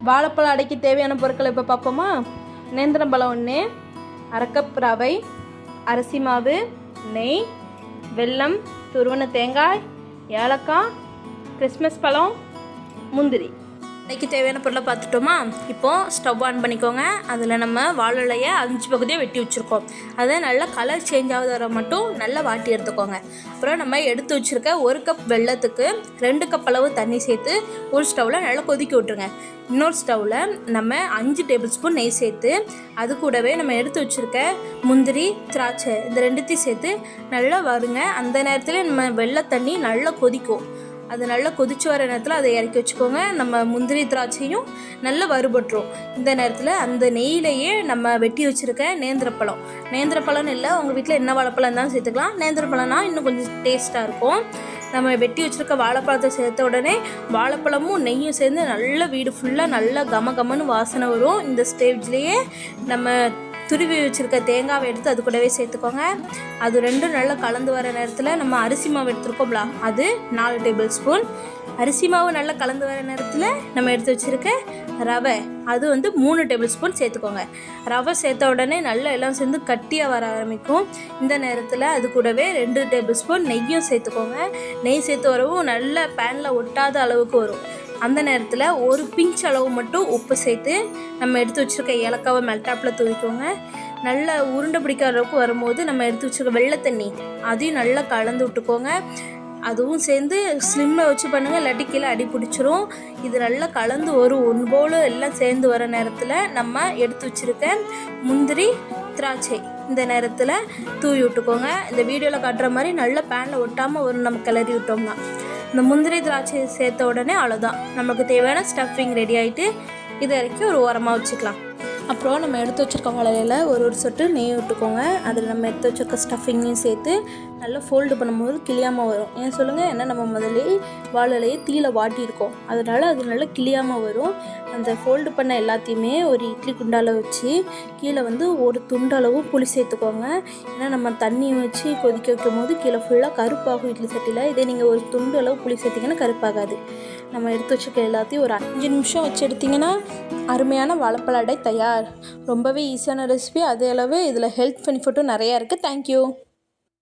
வாழைப்பழம் அடைக்கு தேவையான பொருட்களை இப்போ பார்ப்போமா. நேந்திரம்பழம் 1, அரை கப் ரவை, அரிசி மாவு, நெய், வெல்லம், துருவன தேங்காய், ஏலக்காய், கிறிஸ்மஸ் பழம், முந்திரி. அடைக்கு தேவையான பொருளை பார்த்துட்டோமா. இப்போது ஸ்டவ் ஆன் பண்ணிக்கோங்க. அதில் நம்ம வாழலையை 5 பகுதியாக வெட்டி வச்சுருக்கோம். அதை நல்லா கலர் சேஞ்ச் ஆகுது வர மட்டும் நல்லா வாட்டி எடுத்துக்கோங்க. அப்புறம் நம்ம எடுத்து வச்சுருக்க 1 கப் வெல்லத்துக்கு 2 கப் அளவு தண்ணி சேர்த்து ஒரு ஸ்டவ்வில் நல்லா கொதிக்க விட்டுருங்க. இன்னொரு ஸ்டவ்வில் நம்ம 5 டேபிள் ஸ்பூன் நெய் சேர்த்து அது கூடவே நம்ம எடுத்து வச்சுருக்க முந்திரி, திராட்சை இந்த 2த்தையும் சேர்த்து நல்லா வருங்க. அந்த நேரத்தில் நம்ம வெள்ளை தண்ணி நல்லா கொதிக்கும். அது நல்லா கொதிச்சு வர நேரத்தில் அதை இறக்கி வச்சுக்கோங்க. நம்ம முந்திரி திராட்சையும் நல்லா வறுபட்டுரும். இந்த நேரத்தில் அந்த நெய்யிலேயே நம்ம வெட்டி வச்சுருக்க நேந்திரப்பழம்னு இல்லை, உங்கள் வீட்டில் என்ன வாழைப்பழம் இருந்தாலும் சேர்த்துக்கலாம். நேந்திரப்பழம்னா இன்னும் கொஞ்சம் டேஸ்ட்டாக இருக்கும். நம்ம வெட்டி வச்சுருக்க வாழைப்பழத்தை சேர்த்த உடனே வாழைப்பழமும் நெய்யும் சேர்ந்து நல்லா வீடு ஃபுல்லாக நல்லா கமன்னு வாசனை வரும். இந்த ஸ்டேஜ்லேயே நம்ம துருவி வச்சுருக்க தேங்காவை எடுத்து அது கூடவே சேர்த்துக்கோங்க. அது ரெண்டும் நல்லா கலந்து வர நேரத்தில் நம்ம அரிசி மாவு எடுத்துருக்கோம்ல, அது 4 டேபிள் ஸ்பூன். அரிசி மாவு நல்லா கலந்து வர நேரத்தில் நம்ம எடுத்து வச்சுருக்க ரவை, அது 3 டேபிள் ஸ்பூன் சேர்த்துக்கோங்க. ரவை சேர்த்த உடனே நல்லா எல்லாம் சேர்ந்து கட்டியாக வர ஆரம்பிக்கும். இந்த நேரத்தில் அது கூடவே 2 டேபிள் ஸ்பூன் நெய்யும் சேர்த்துக்கோங்க. நெய் சேர்த்து வரவும் நல்லா பேனில் ஒட்டாத அளவுக்கு வரும். அந்த நேரத்தில் ஒரு பிஞ்ச் அளவு மட்டும் உப்பு சேர்த்து நம்ம எடுத்து வச்சுருக்க ஏலக்காவை மெல்டாப்பில் தூவிக்கோங்க. நல்லா உருண்டை பிடிக்கிற அளவுக்கு வரும்போது நம்ம எடுத்து வச்சுருக்க வெள்ளை தண்ணி அதையும் நல்லா கலந்து விட்டுக்கோங்க. அதுவும் சேர்ந்து ஸ்லிம்மில் வச்சு பண்ணுங்கள், இல்லாட்டி கீழே அடி பிடிச்சிரும். இது நல்லா கலந்து ஒரு ஒன்போல் எல்லாம் சேர்ந்து வர நேரத்தில் நம்ம எடுத்து வச்சுருக்க முந்திரி, திராட்சை இந்த நேரத்தில் தூவி விட்டுக்கோங்க. இந்த வீடியோவில் காட்டுற மாதிரி நல்லா பேனில் ஒட்டாமல் ஒரு நம்ம கிளறி விட்டோம்னா இந்த முந்திரி திராட்சை சேர்த்த உடனே அவ்வளோதான், நமக்கு தேவையான ஸ்டஃபிங் ரெடி ஆகிட்டு இதை இறக்கி ஒரு ஓரமாக வச்சுக்கலாம். அப்புறம் நம்ம எடுத்து வச்சுருக்க வாழையில ஒரு சொட்டு நெய் விட்டுக்கோங்க. அதில் நம்ம எடுத்து வச்சுருக்க ஸ்டஃபிங்கையும் சேர்த்து நல்லா ஃபோல்டு பண்ணும்போது கிளியாமல் வரும். ஏன் சொல்லுங்கள், ஏன்னா நம்ம முதலே வாழையிலையே தீயில வாட்டியிருக்கோம், அதனால் அது நல்லா கிளியாமல் வரும். அந்த ஃபோல்டு பண்ண எல்லாத்தையுமே ஒரு இட்லி குண்டால் வச்சு கீழே ஒரு துண்டளவு புளி சேர்த்துக்கோங்க. ஏன்னா நம்ம தண்ணி வச்சு கொதிக்க வைக்கும் போது கீழே ஃபுல்லாக கருப்பாகும் இட்லி சட்டியில். இதே நீங்கள் ஒரு துண்டு அளவு புளி சேர்த்திங்கன்னா கருப்பாகாது. நம்ம எடுத்து வச்சுருக்க எல்லாத்தையும் ஒரு 5 நிமிஷம் வச்சு எடுத்திங்கன்னா அருமையான வாழைப்பழ அடை தயார். ரொம்பவே ஈஸியான ரெசிபி, அதே அளவு இதில் ஹெல்த் பெனிஃபிட்டும் நிறையா இருக்குது. தேங்க்யூ.